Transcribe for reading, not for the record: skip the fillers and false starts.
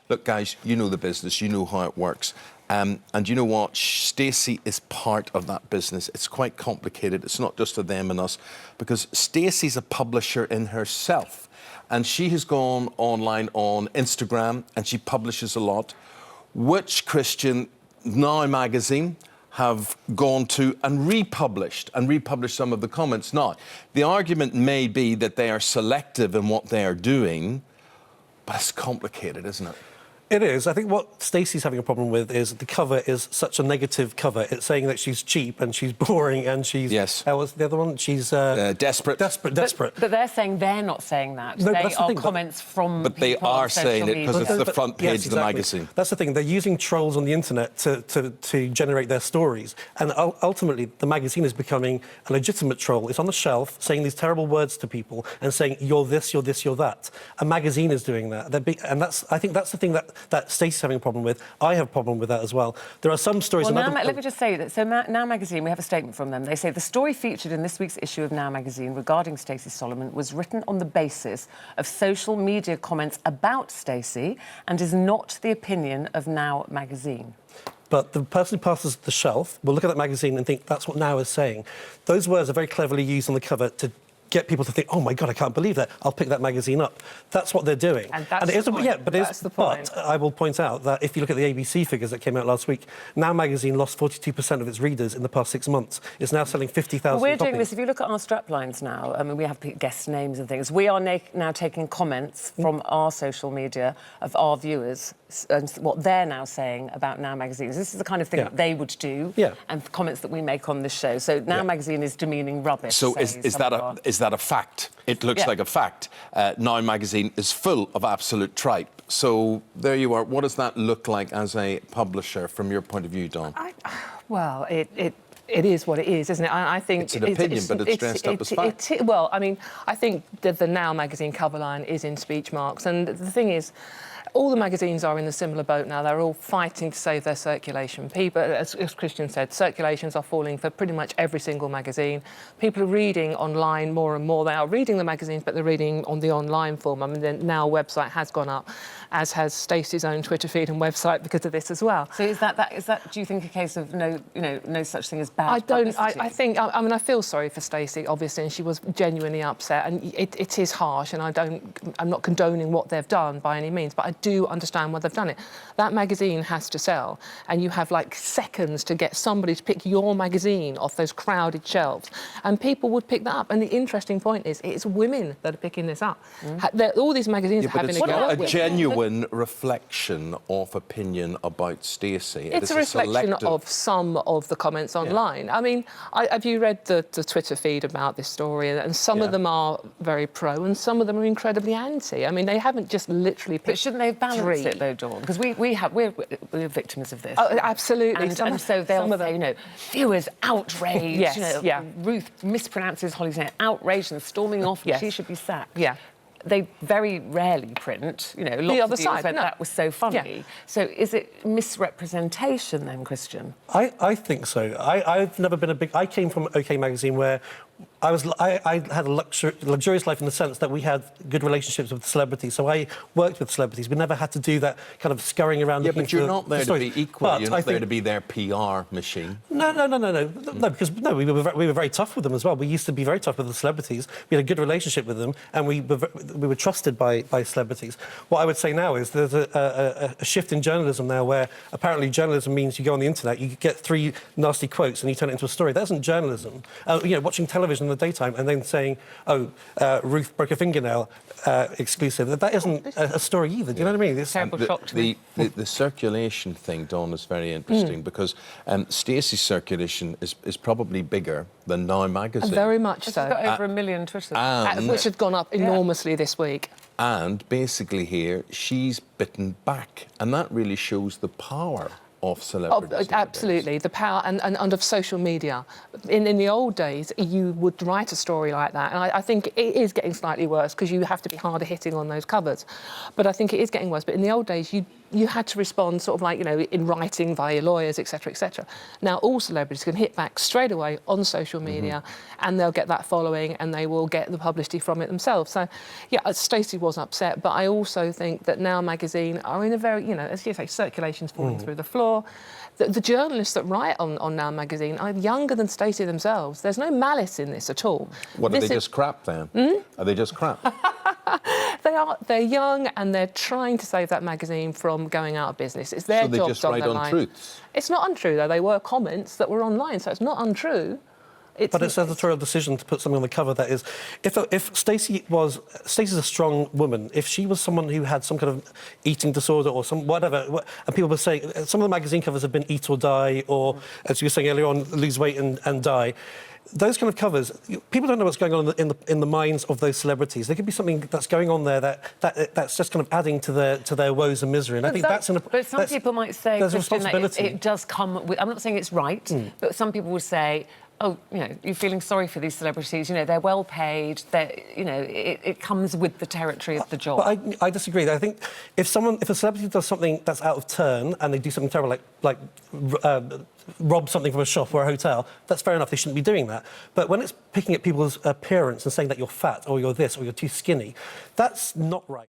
look, guys, you know the business, you know how it works. And you know what? Stacey is part of that business. It's quite complicated. It's not just for them and us, because Stacey's a publisher in herself. And she has gone online on Instagram and she publishes a lot, which Christian Now magazine have gone to and republished some of the comments. Now, the argument may be that they are selective in what they are doing, but it's complicated, isn't it? It is. I think what Stacey's having a problem with is the cover is such a negative cover. It's saying that she's cheap and she's boring and she's... Yes. How was the other one? She's... desperate. Desperate. But they're saying they're not saying that. No, they are comments from But they are saying it because it's the front page of the magazine. That's the thing. They're using trolls on the internet to generate their stories. And ultimately, the magazine is becoming a legitimate troll. It's on the shelf saying these terrible words to people and saying, you're this, you're this, you're that. A magazine is doing that. And I think that's the thing that Stacey's having a problem with. I have a problem with that as well. There are some stories... Well, let me just say that. So Now magazine, we have a statement from them. They say the story featured in this week's issue of Now magazine regarding Stacey Solomon was written on the basis of social media comments about Stacey and is not the opinion of Now magazine. But the person who passes the shelf will look at that magazine and think that's what Now is saying. Those words are very cleverly used on the cover to get people to think, oh my God, I can't believe that. I'll pick that magazine up. That's what they're doing. And that's the point. Yeah, but that's the point. But I will point out that if you look at the ABC figures that came out last week, Now magazine lost 42% of its readers in the past 6 months. It's now selling 50,000 We're doing copies. this. If you look at our straplines now, I mean, we have guest names and things. We are now taking comments from our social media of our viewers and what they're now saying about Now magazine. This is the kind of thing that they would do, and comments that we make on this show. So Now magazine is demeaning rubbish. So is that a fact? It looks like a fact. Now magazine is full of absolute tripe. So there you are. What does that look like as a publisher from your point of view, Dawn? Well, it is what it is, isn't it? I think it's an opinion, but it's dressed up as fact. Well, I mean, I think that the Now magazine cover line is in speech marks, and the thing is, all the magazines are in a similar boat now. They're all fighting to save their circulation. People, as Christian said, circulations are falling for pretty much every single magazine. People are reading online more and more. They are reading the magazines, but they're reading on the online form. I mean, the Now website has gone up, as has Stacey's own Twitter feed and website because of this as well. So is that? Do you think a case of no such thing as bad publicity? I think. I mean, I feel sorry for Stacey, obviously, and she was genuinely upset, and it is harsh, and I'm not condoning what they've done by any means, but I do understand why they've done it. That magazine has to sell, and you have like seconds to get somebody to pick your magazine off those crowded shelves, and people would pick that up. And the interesting point is, it's women that are picking this up. All these magazines are having a go. It's a genuine reflection of opinion about Stacey. It's a reflection of some of the comments online. Yeah. I mean, have you read the Twitter feed about this story? And some of them are very pro, and some of them are incredibly anti. I mean, they haven't just literally picked. But shouldn't they balance it though, Dawn? Because we're victims of this. Oh, absolutely. And so they'll say, viewers outraged. Yes, Ruth mispronounces Holly's name, outraged and storming off. Yes. She should be sacked. Yeah. They very rarely print, lots the other of side. said that was so funny. Yeah. So is it misrepresentation then, Christian? I think so. I've never been a big... I came from OK Magazine where I had a luxurious life in the sense that we had good relationships with celebrities. So I worked with celebrities. We never had to do that kind of scurrying around. Yeah, but you're not there to be equal. You're not there to be their PR machine. No, because we were very tough with them as well. We used to be very tough with the celebrities. We had a good relationship with them, and we were trusted by celebrities. What I would say now is there's a shift in journalism now, where apparently journalism means you go on the internet, you get 3 nasty quotes, and you turn it into a story. That isn't journalism. Watching television in the daytime and then saying, Ruth broke a fingernail, exclusive. That isn't a story either. Do you know what I mean? It's terrible shock to me. The circulation thing, Dawn, is very interesting because Stacey's circulation is probably bigger than Now magazine. Very much so. She's got over 1 million Twitter. Which had gone up enormously this week. And basically here, she's bitten back. And that really shows the power of celebrities. Absolutely, the power and of social media. In the old days, you would write a story like that, and I think it is getting slightly worse because you have to be harder hitting on those covers. But I think it is getting worse. But in the old days, you had to respond sort of like, you know, in writing via your lawyers, etc., etc. Now all celebrities can hit back straight away on social media, and they'll get that following, and they will get the publicity from it themselves. So, yeah, Stacey was upset, but I also think that Now magazine are in a very, you know, as you say, circulation's falling through the floor. The journalists that write on Now magazine are younger than Stacey themselves. There's no malice in this at all. What, are they just crap then? Are they just crap? They're young and they're trying to save that magazine from going out of business. It's their So they jobs just on write the line. untruths? It's not untrue, though. They were comments that were online, so it's not untrue. But it's an editorial decision to put something on the cover that is... If Stacey's a strong woman, if she was someone who had some kind of eating disorder or some whatever, and people were saying... Some of the magazine covers have been Eat or Die, or, as you were saying earlier on, Lose Weight and Die. Those kind of covers, people don't know what's going on in the minds of those celebrities. There could be something that's going on there that's just kind of adding to their woes and misery. And I think But some people might say, there's a Christian, that responsibility. it does come with... I'm not saying it's right, but some people will say, oh, you know, you're feeling sorry for these celebrities. You know, they're well paid. You know, it comes with the territory of the job. But I disagree. I think if a celebrity does something that's out of turn and they do something terrible, like rob something from a shop or a hotel, that's fair enough. They shouldn't be doing that. But when it's picking at people's appearance and saying that you're fat or you're this or you're too skinny, that's not right.